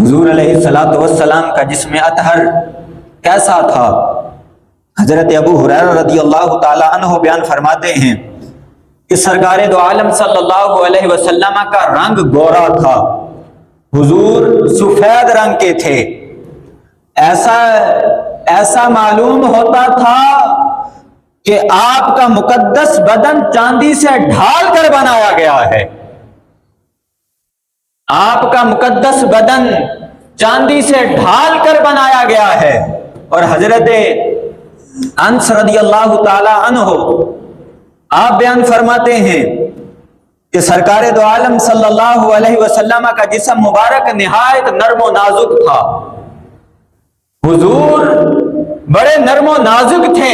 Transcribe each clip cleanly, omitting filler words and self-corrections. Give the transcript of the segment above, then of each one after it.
حضور علیہ الصلوۃ والسلام کا جسم اطہر کیسا تھا؟ حضرت ابو ہریرہ رضی اللہ تعالی عنہ بیان فرماتے ہیں کہ سرکار دو عالم صلی اللہ علیہ وسلم کا رنگ گورا تھا، حضور سفید رنگ کے تھے، ایسا معلوم ہوتا تھا کہ آپ کا مقدس بدن چاندی سے ڈھال کر بنایا گیا ہے، آپ کا مقدس بدن چاندی سے ڈھال کر بنایا گیا ہے۔ اور حضرت انس رضی اللہ تعالی عنہ آپ بیان فرماتے ہیں کہ سرکار دو عالم صلی اللہ علیہ وسلم کا جسم مبارک نہایت نرم و نازک تھا، حضور بڑے نرم و نازک تھے۔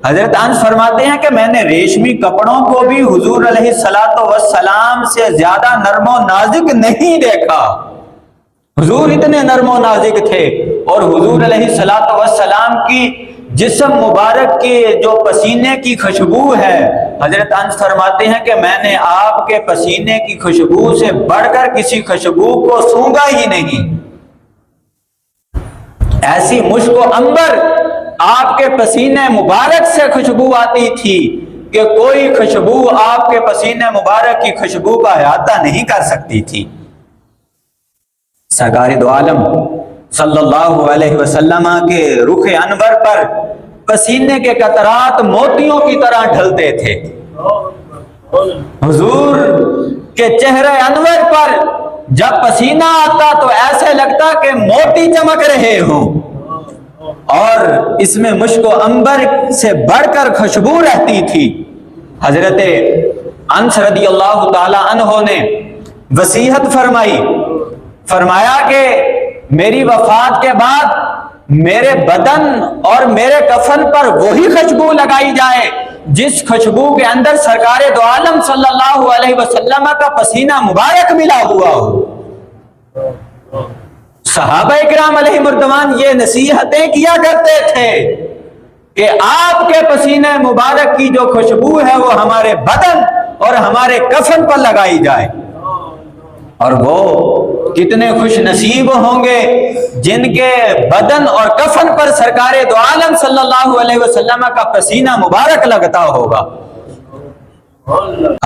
حضرت انس فرماتے ہیں کہ میں نے ریشمی کپڑوں کو بھی حضور علیہ الصلوۃ والسلام سے زیادہ نرم و نازک نہیں دیکھا، حضور اتنے نرم و نازک تھے۔ اور حضور علیہ الصلوۃ والسلام کی جسم مبارک کی جو پسینے کی خوشبو ہے، حضرت انس فرماتے ہیں کہ میں نے آپ کے پسینے کی خوشبو سے بڑھ کر کسی خوشبو کو سونگھا ہی نہیں، ایسی مشک و عنبر آپ کے پسینے مبارک سے خوشبو آتی تھی کہ کوئی خوشبو آپ کے پسینے مبارک کی خوشبو کا احاطہ نہیں کر سکتی تھی۔ سرکار دو عالم صلی اللہ علیہ وسلم کے رخ انور پر پسینے کے قطرات موتیوں کی طرح ڈھلتے تھے، حضور کے چہرے انور پر جب پسینہ آتا تو ایسے لگتا کہ موتی چمک رہے ہوں، اور اس میں مشک و عنبر سے بڑھ کر خوشبو رہتی تھی۔ حضرت انس رضی اللہ تعالی عنہ نے وصیت فرمایا کہ میری وفات کے بعد میرے بدن اور میرے کفن پر وہی خوشبو لگائی جائے جس خوشبو کے اندر سرکار دو عالم صلی اللہ علیہ وسلم کا پسینہ مبارک ملا ہوا ہو۔ صحابہ کرام علیہ مردوان یہ نصیحتیں کیا کرتے تھے کہ آپ کے پسینے مبارک کی جو خوشبو ہے وہ ہمارے بدن اور ہمارے کفن پر لگائی جائے، اور وہ کتنے خوش نصیب ہوں گے جن کے بدن اور کفن پر سرکار دو عالم صلی اللہ علیہ وسلم کا پسینہ مبارک لگتا ہوگا۔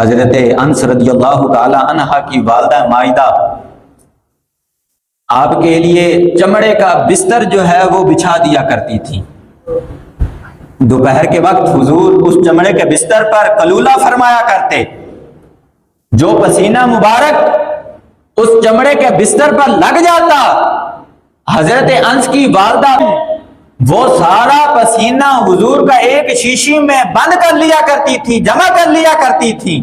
حضرت انس رضی اللہ تعالی عنہ کی والدہ مائدہ آپ کے لیے چمڑے کا بستر جو ہے وہ بچھا دیا کرتی تھی۔ دوپہر کے وقت حضور اس چمڑے کے بستر پر قلولہ فرمایا کرتے، جو پسینہ مبارک اس چمڑے کے بستر پر لگ جاتا، حضرت انس کی والدہ وہ سارا پسینہ حضور کا ایک شیشی میں بند کر لیا کرتی تھی، جمع کر لیا کرتی تھی،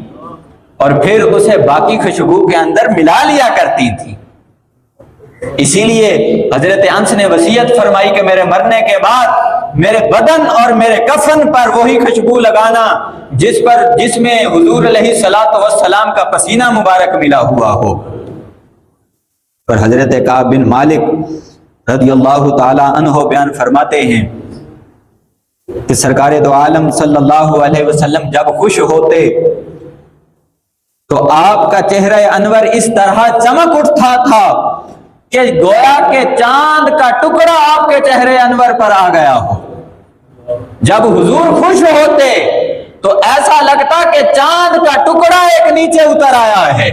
اور پھر اسے باقی خوشبو کے اندر ملا لیا کرتی تھی۔ اسی لیے حضرت انس نے وصیت فرمائی کہ میرے مرنے کے بعد میرے بدن اور میرے کفن پر وہی خوشبو لگانا جس میں حضور علیہ الصلوۃ والسلام کا پسینہ مبارک ملا ہوا ہو۔ اور حضرت کعب بن مالک رضی اللہ تعالی عنہ بیان فرماتے ہیں کہ سرکار دو عالم صلی اللہ علیہ وسلم جب خوش ہوتے تو آپ کا چہرہ انور اس طرح چمک اٹھتا تھا کہ گویا کہ چاند کا ٹکڑا آپ کے چہرے انور پر آ گیا ہو۔ جب حضور خوش ہوتے تو ایسا لگتا کہ چاند کا ٹکڑا ایک نیچے اتر آیا ہے۔